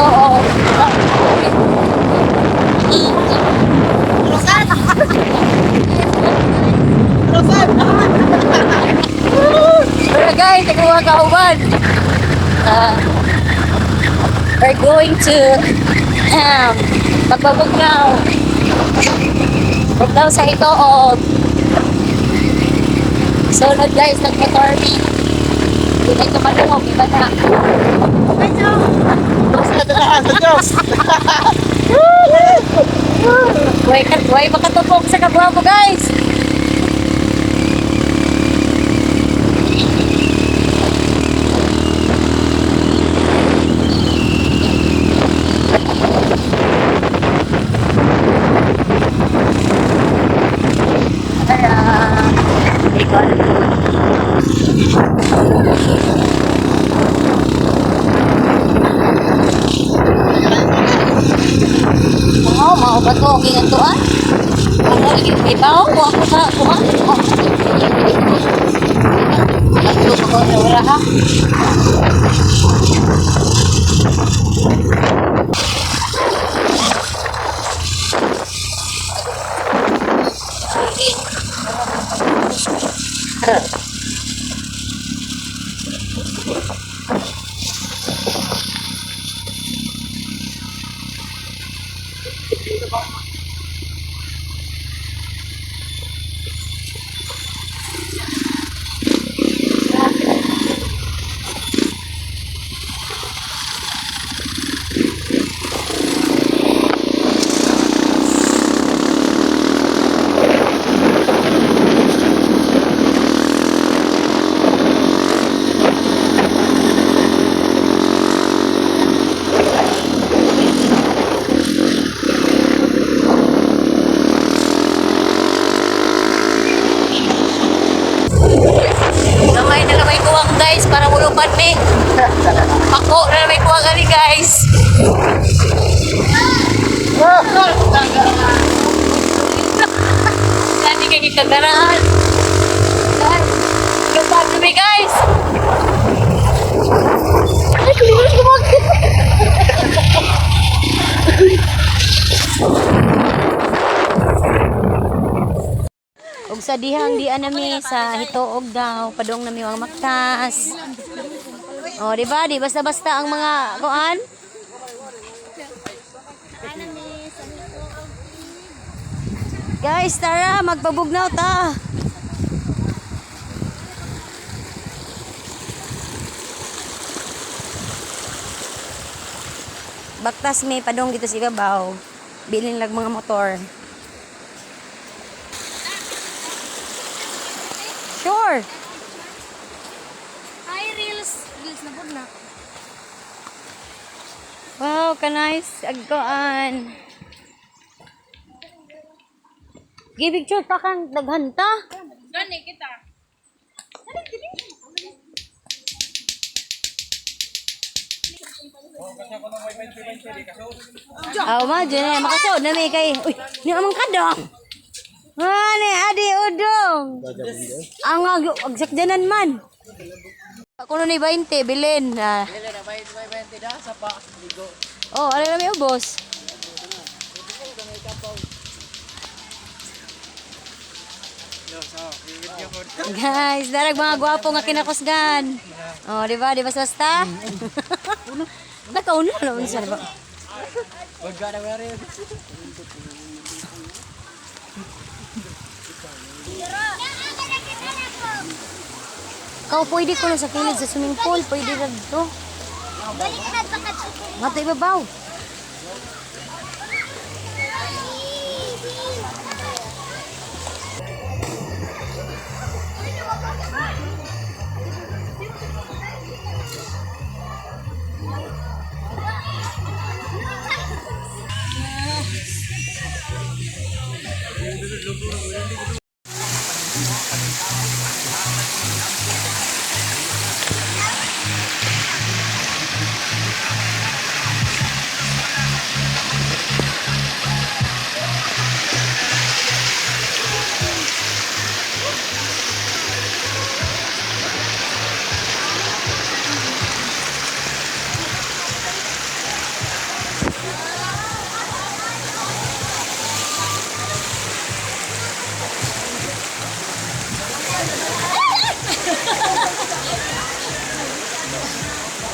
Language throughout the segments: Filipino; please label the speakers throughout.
Speaker 1: Hitoog. Pero guys, nagawang kauban. We're going to magbabugnaw. Bugnaw sa Hitoog. Sunod guys, nag-motor me. Hindi na ito malungog, iba na. Huwag makatupok sa kabwa mo guys. Mau ba ito? Okay na ito ah? Ibaw ko ako sa kuha. Ito ko na wala ha. Guys, para mulupan ni ako na may kuha gani guys. Dati kayo kagaraan. Ganda kami guys. Ay, kuliwas kumagin. Og sa dihang di anami sa Hitoog daw padung nami ang maktas. Oh, di ba? Di basta-basta ang mga kuan. Guys, tara magpabugnaw ta. Baktas may padung dito sa ibabaw. Bilin lang mga motor. Sure.
Speaker 2: Hi, Reels. Reels na po na.
Speaker 1: Wow, ka-nice. Agkoan. Gibig picture pa kang naghanta.
Speaker 2: Gani kita.
Speaker 1: Aw ma, dyan na. Makasod na may kay. Uy, ni amang kadong. Ani, adi udong. Ang agsakdanan man. Ako ni 20, bilin.
Speaker 3: Bilin na 20 da sa pa ligo.
Speaker 1: Oh, ano na may ubos? Guys, darag mga gwapo nga kinakusgan. Oh, di ba? Di ba basta? Nakauna na unsa ba?
Speaker 3: Wag ka na meron.
Speaker 1: Kau pwede ko na sa kilid sa swimming pool, pwede na dito. Mato ibabaw.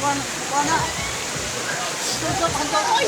Speaker 3: Kuha na. Ito, ito, ito. Oy!